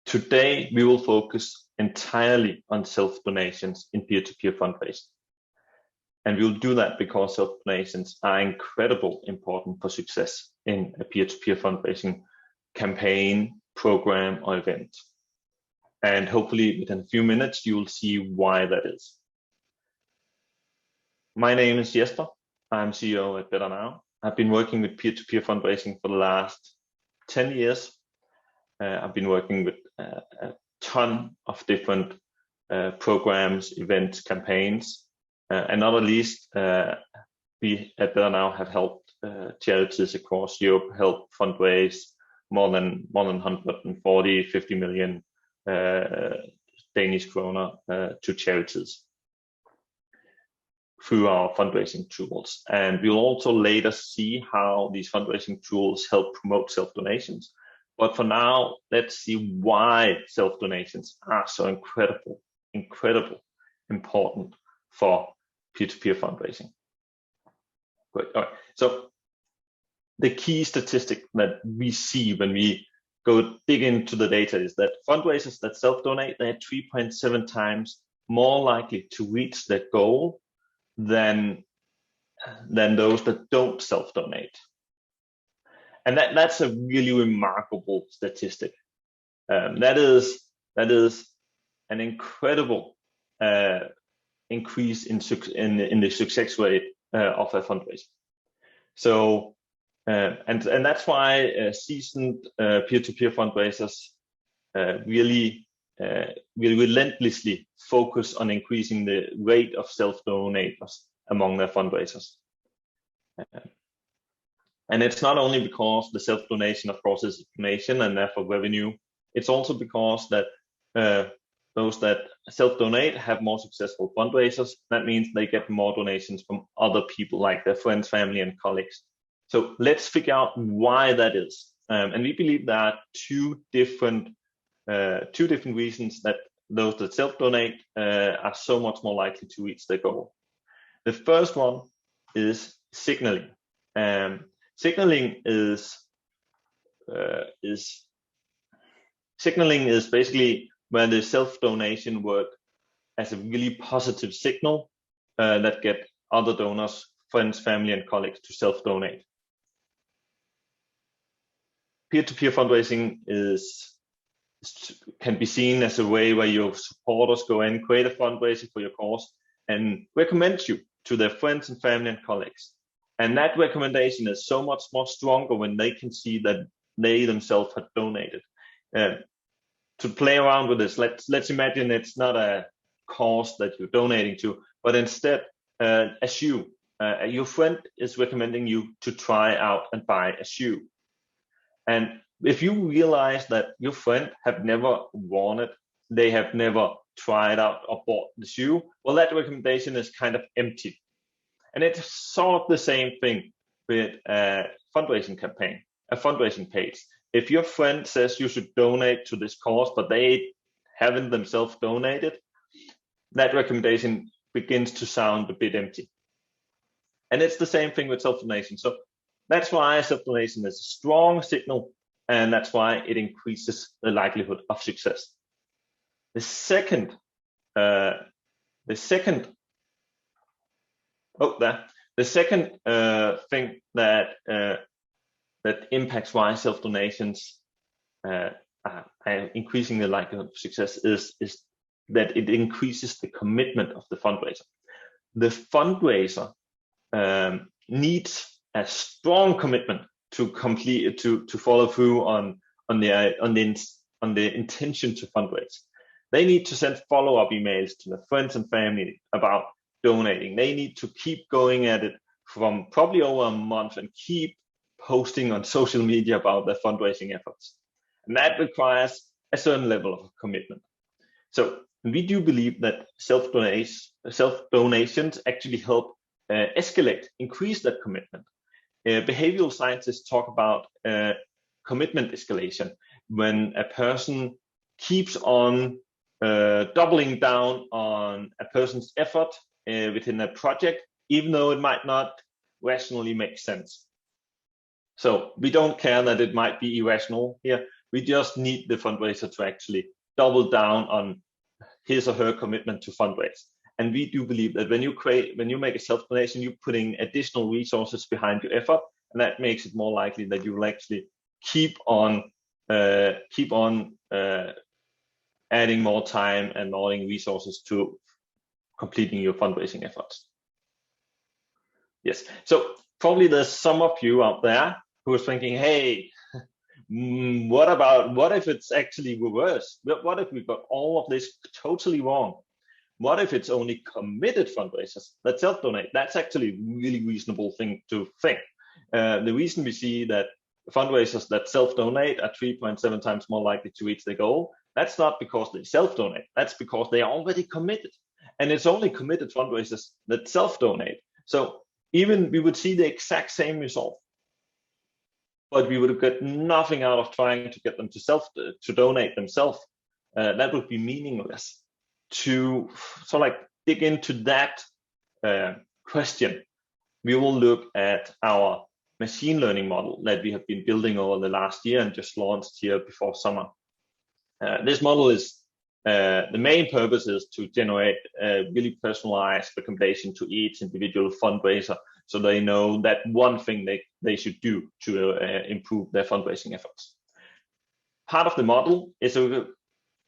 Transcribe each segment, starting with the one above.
Today, we will focus entirely on self-donations in peer-to-peer fundraising. And we'll do that because self-donations are incredibly important for success in a peer-to-peer fundraising campaign, program, or event. And hopefully within a few minutes, you will see why that is. My name is Jesper. I'm CEO at Better Now. I've been working with peer-to-peer fundraising for the last 10 years. I've been working with a ton of different programs, events, campaigns, and not at least we at Better Now have helped charities across Europe help fundraise more than 50 million Danish kroner to charities through our fundraising tools. And we'll also later see how these fundraising tools help promote self-donations. But for now, let's see why self-donations are so incredibly important for peer-to-peer fundraising. Great. All right. So the key statistic that we see when we go dig into the data is that fundraisers that self-donate, they're 3.7 times more likely to reach their goal than those that don't self-donate. And that's a really remarkable statistic. That is an incredible increase in the success rate of a fundraiser. So and that's why seasoned peer-to-peer fundraisers really relentlessly focus on increasing the rate of self-donators among their fundraisers. And it's not only because the self-donation, of course, is donation and therefore revenue. It's also because that those that self-donate have more successful fundraisers. That means they get more donations from other people, like their friends, family, and colleagues. So let's figure out why that is. And we believe there are two different reasons that those that self-donate are so much more likely to reach their goal. The first one is signaling. Signaling is basically when the self-donation work as a really positive signal that get other donors, friends, family, and colleagues to self-donate. Peer-to-peer fundraising can be seen as a way where your supporters go in, create a fundraiser for your cause, and recommend you to their friends and family and colleagues. And that recommendation is so much more stronger when they can see that they themselves have donated. To play around with this, let's imagine it's not a cause that you're donating to, but instead a shoe. Your friend is recommending you to try out and buy a shoe. And if you realize that your friend have never worn it, they have never tried out or bought the shoe, well, that recommendation is kind of empty. And it's sort of the same thing with a fundraising campaign, a fundraising page. If your friend says you should donate to this cause, but they haven't themselves donated, that recommendation begins to sound a bit empty. And it's the same thing with self-donation. So that's why self-donation is a strong signal, and that's why it increases the likelihood of success. The second thing that impacts why self-donations are increasing the likelihood of success is that it increases the commitment of the fundraiser. The fundraiser needs a strong commitment to follow through on the intention to fundraise. They need to send follow-up emails to their friends and family about donating. They need to keep going at it from probably over a month and keep posting on social media about their fundraising efforts. And that requires a certain level of commitment. So we do believe that self-donations actually help increase that commitment. Behavioral scientists talk about commitment escalation, when a person keeps on doubling down on a person's effort within a project, even though it might not rationally make sense. So we don't care that it might be irrational here, We just need the fundraiser to actually double down on his or her commitment to fundraise. And we do believe that when you make a self-donation, you're putting additional resources behind your effort, and that makes it more likely that you will actually keep on adding more time and adding resources to completing your fundraising efforts. Yes, so probably there's some of you out there who are thinking, hey, what if it's actually reverse? What if we got all of this totally wrong? What if it's only committed fundraisers that self-donate? That's actually a really reasonable thing to think. The reason we see that fundraisers that self-donate are 3.7 times more likely to reach their goal, that's not because they self-donate, that's because they are already committed. And it's only committed fundraisers that self-donate. So even we would see the exact same result, but we would get nothing out of trying to get them to donate themselves. That would be meaningless. To dig into that question, we will look at our machine learning model that we have been building over the last year and just launched here before summer. This model is the main purpose is to generate a really personalized recommendation to each individual fundraiser, so they know that one thing they should do to improve their fundraising efforts. Part of the model is a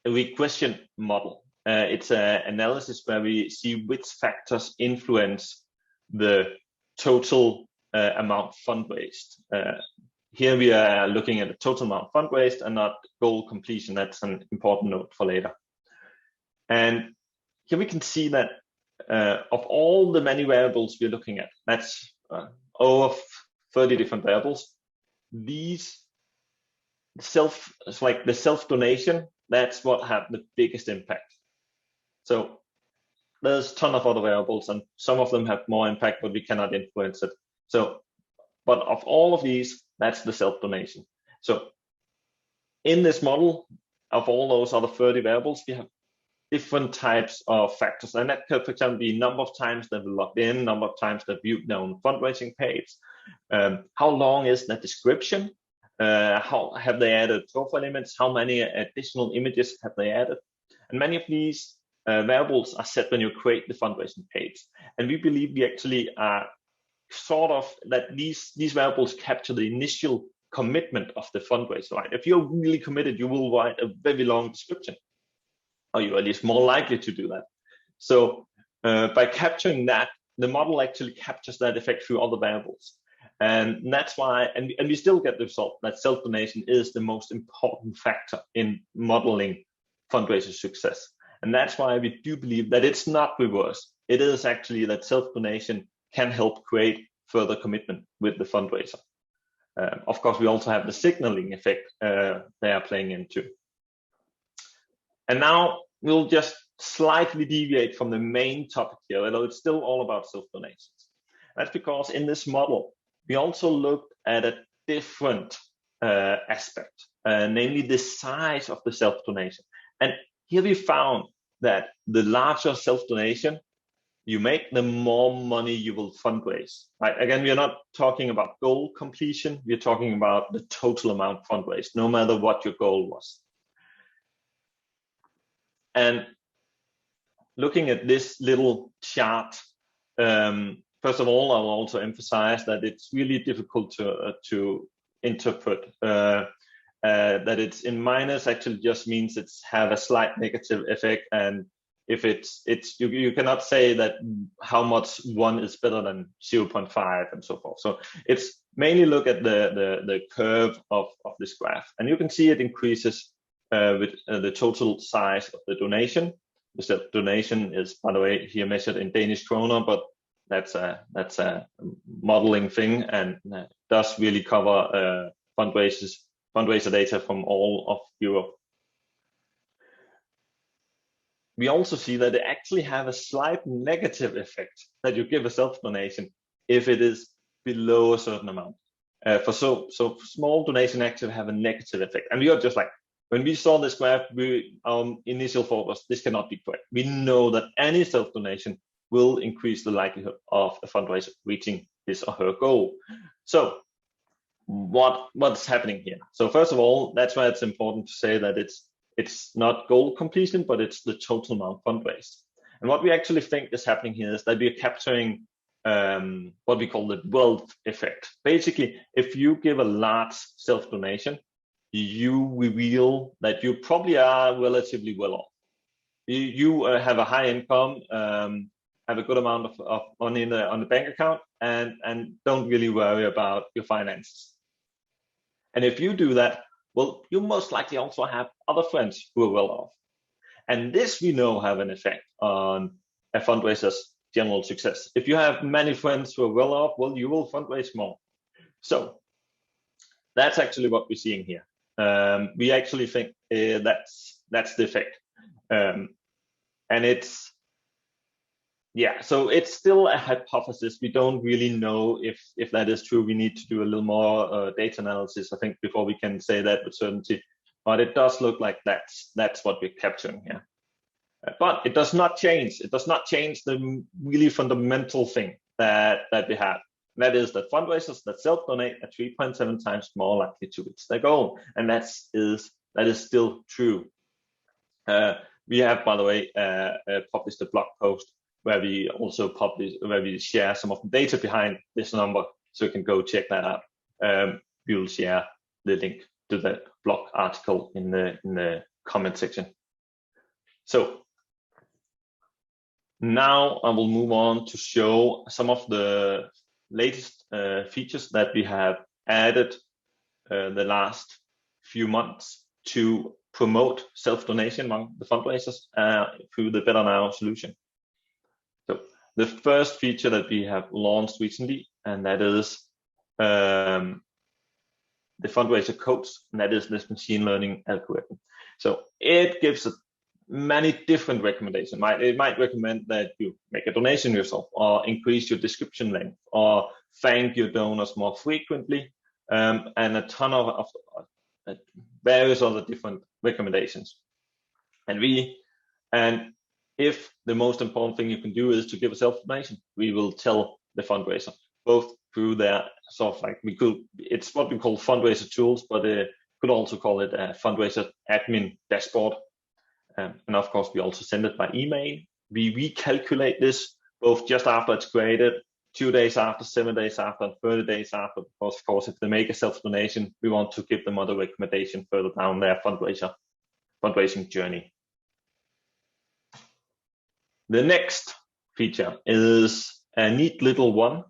regression model. It's an analysis where we see which factors influence the total amount fundraised. Here we are looking at the total amount fundraised and not goal completion. That's an important note for later. And here we can see that of all the many variables we're looking at, that's over 30 different variables. These the self-donation, that's what have the biggest impact. So there's a ton of other variables, and some of them have more impact, but we cannot influence it. So, but of all of these, that's the self-donation. So in this model, of all those other 30 variables, we have different types of factors. And that could, for example, be number of times they've logged in, number of times they've viewed their own fundraising page. How long is that description? How have they added profile images? How many additional images have they added? And many of these variables are set when you create the fundraising page. And we believe we actually are that these variables capture the initial commitment of the fundraiser, right? If you're really committed, you will write a very long description, or you're at least more likely to do that. So by capturing that, the model actually captures that effect through other variables. And that's why, and we still get the result that self-donation is the most important factor in modeling fundraiser success. And that's why we do believe that it's not reverse. It is actually that self-donation can help create further commitment with the fundraiser. Of course, we also have the signaling effect they are playing into. And now we'll just slightly deviate from the main topic here, although it's still all about self-donations. That's because in this model, we also looked at a different aspect, namely the size of the self-donation. And here we found that the larger self-donation you make, the more money you will fundraise. Right? Again, we are not talking about goal completion. We're talking about the total amount fundraised, no matter what your goal was. And looking at this little chart, first of all, I will also emphasize that it's really difficult to interpret. That it's in minus actually just means it's have a slight negative effect, and if you cannot say that how much one is better than 0.5 and so forth. So it's mainly look at the curve of this graph, and you can see it increases with the total size of the donation. The donation is, by the way, here measured in Danish kroner, but that's a modeling thing, and does really cover fundraiser data from all of Europe. We also see that they actually have a slight negative effect that you give a self-donation if it is below a certain amount. So small donation actually have a negative effect. And we are just like, when we saw this graph, our initial thought was this cannot be correct. We know that any self-donation will increase the likelihood of a fundraiser reaching his or her goal. So what's happening here. So first of all, that's why it's important to say that it's not goal completion, but it's the total amount fundraised. And what we actually think is happening here is that we are capturing what we call the wealth effect. Basically, if you give a large self-donation, you reveal that you probably are relatively well off. You have a high income, have a good amount of money on the bank account, and don't really worry about your finances. And if you do that, well, you most likely also have other friends who are well off. And this we know have an effect on a fundraiser's general success. If you have many friends who are well off, well, you will fundraise more. So that's actually what we're seeing here. We actually think that's the effect. And it's, yeah, so it's still a hypothesis. We don't really know if that is true. We need to do a little more data analysis, I think, before we can say that with certainty. But it does look like that's what we're capturing here. But it does not change. It does not change the really fundamental thing that we have. That is that fundraisers that self-donate are 3.7 times more likely to reach their goal, and that is still true. We have, by the way, published a blog post where we also share some of the data behind this number, so you can go check that out. We will share the link to that blog article in the comment section. So now I will move on to show some of the latest features that we have added the last few months to promote self-donation among the fundraisers through the Better Now solution. So the first feature that we have launched recently, and that is the fundraiser codes, and that is this machine learning algorithm. So it gives many different recommendations. It might recommend that you make a donation yourself, or increase your description length, or thank your donors more frequently, and a ton of various other different recommendations. And if the most important thing you can do is to give a self-donation, we will tell the fundraiser, both through their sort of like, it's what we call fundraiser tools, but could also call it a fundraiser admin dashboard. And of course, we also send it by email. We recalculate this both just after it's created, 2 days after, 7 days after, and 30 days after, because of course, if they make a self-donation, we want to give them other recommendation further down their fundraising journey. The next feature is a neat little one,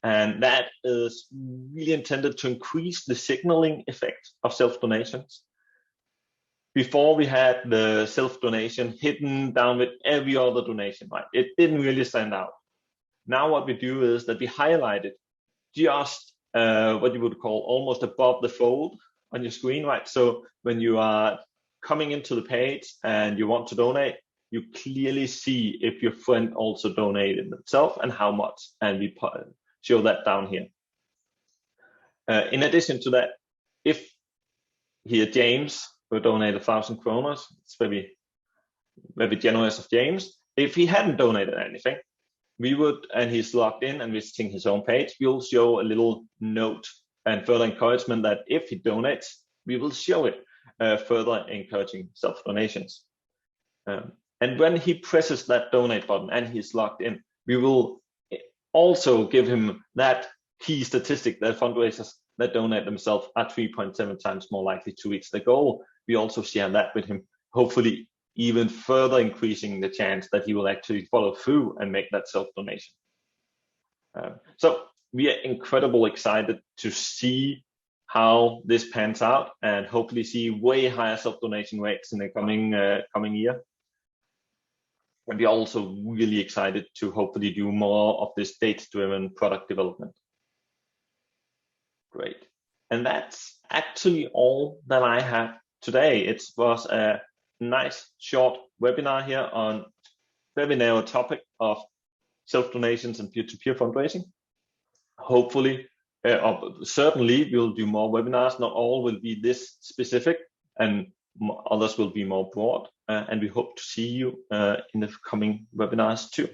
and that is really intended to increase the signaling effect of self-donations. Before, we had the self-donation hidden down with every other donation, right? It didn't really stand out. Now what we do is that we highlight it just what you would call almost above the fold on your screen, right? So when you are coming into the page and you want to donate, you clearly see if your friend also donated themselves and how much, and we show that down here. In addition to that, if here James who donated 1,000 kroner, it's very, very generous of James. If he hadn't donated anything, we would, and he's logged in and visiting his own page, we'll show a little note and further encouragement that if he donates, we will show it, further encouraging self-donations. And when he presses that donate button and he's logged in, we will also give him that key statistic that fundraisers that donate themselves are 3.7 times more likely to reach their goal. We also share that with him, hopefully even further increasing the chance that he will actually follow through and make that self-donation. So we are incredibly excited to see how this pans out and hopefully see way higher self-donation rates in the coming year. And we're also really excited to hopefully do more of this data-driven product development. Great. And that's actually all that I have today. It was a nice short webinar here on very narrow topic of self-donations and peer-to-peer fundraising. Hopefully, certainly we'll do more webinars. Not all will be this specific, and others will be more broad. And we hope to see you in the coming webinars too.